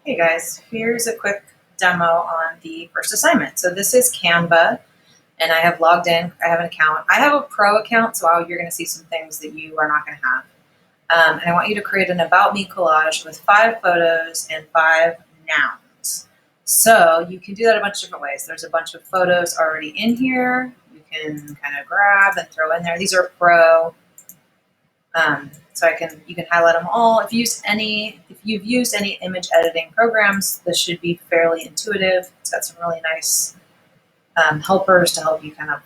Hey guys, here's a quick demo on the first assignment. So this is Canva, and I have logged in. I have an account. I have a pro account, so you're going to see some things that you are not going to have. And I want you to create an About Me collage with 5 photos and 5 nouns. So you can do that a bunch of different ways. There's a bunch of photos already in here. You can kind of grab and throw in there. These are pro. So you can highlight them all. If you've used any image editing programs, this should be fairly intuitive. It's got some really nice helpers to help you kind of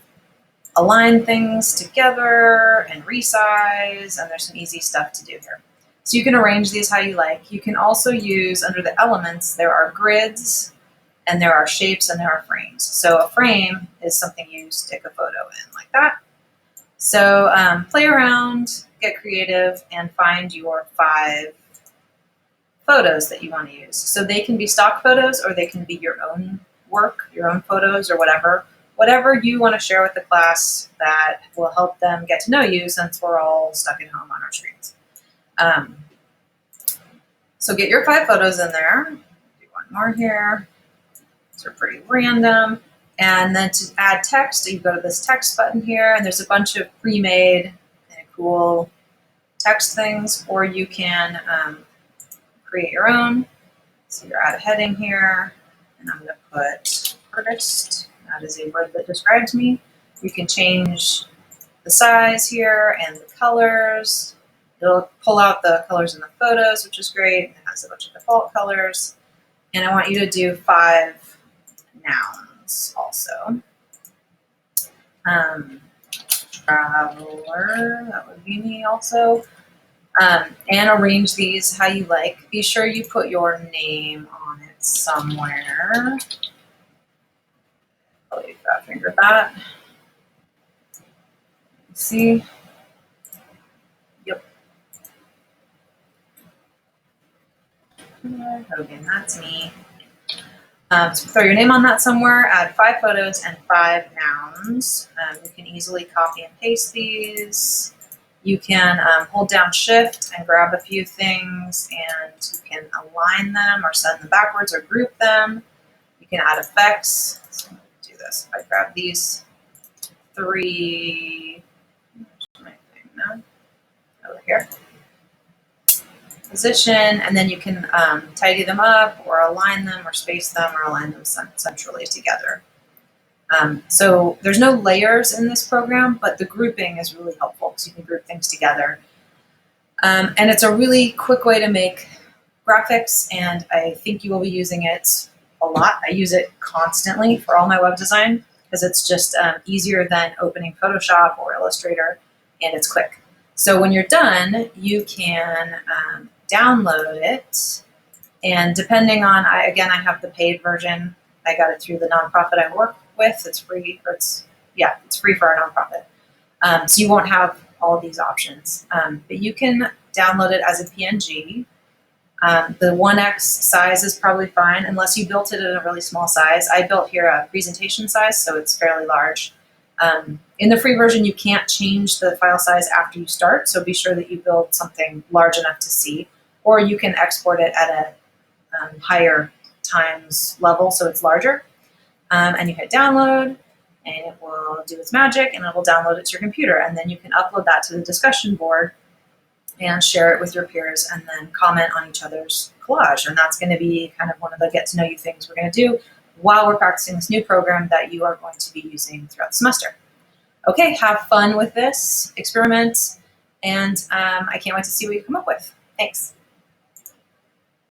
align things together and resize, and there's some easy stuff to do here. So you can arrange these how you like. You can also use, under the elements, there are grids, and there are shapes, and there are frames. So a frame is something you stick a photo in like that. So play around, get creative, and find your 5 photos that you want to use. So they can be stock photos, or they can be your own work, your own photos, or whatever you want to share with the class that will help them get to know you, since we're all stuck at home on our screens. So get your 5 photos in there. Do one more here. These are pretty random. And then to add text, you go to this text button here, and there's a bunch of pre-made kind of cool text things, or you can create your own. So you add a heading here, and I'm going to put artist. That is a word that describes me. You can change the size here and the colors. It'll pull out the colors in the photos, which is great. It has a bunch of default colors. And I want you to do 5 nouns also. Traveler, that would be me also. And arrange these how you like. Be sure you put your name on it somewhere. I'll leave that finger that. See? Yep. Hogan, that's me. So throw your name on that somewhere, add 5 photos and 5 nouns. You can easily copy and paste these. You can hold down Shift and grab a few things, and you can align them or send them backwards or group them. You can add effects. So I'm going to do this. I grab these 3, my thing now, over here. Position, and then you can tidy them up or align them or space them or align them centrally together. So there's no layers in this program, but the grouping is really helpful because you can group things together. And it's a really quick way to make graphics, and I think you will be using it a lot. I use it constantly for all my web design because it's just easier than opening Photoshop or Illustrator, and it's quick. So when you're done, you can download it, and depending on, I have the paid version. I got it through the nonprofit I work with. It's free, or it's free for our nonprofit. So you won't have all these options, but you can download it as a PNG. The 1x size is probably fine, unless you built it in a really small size. I built here a presentation size, so it's fairly large. In the free version, you can't change the file size after you start, so be sure that you build something large enough to see, or you can export it at a higher times level, so it's larger. And you hit download, and it will do its magic, and it will download it to your computer, and then you can upload that to the discussion board and share it with your peers, and then comment on each other's collage. And that's going to be kind of one of the get-to-know-you things we're going to do while we're practicing this new program that you are going to be using throughout the semester. Okay, have fun with this, experiment, and I can't wait to see what you come up with. Thanks.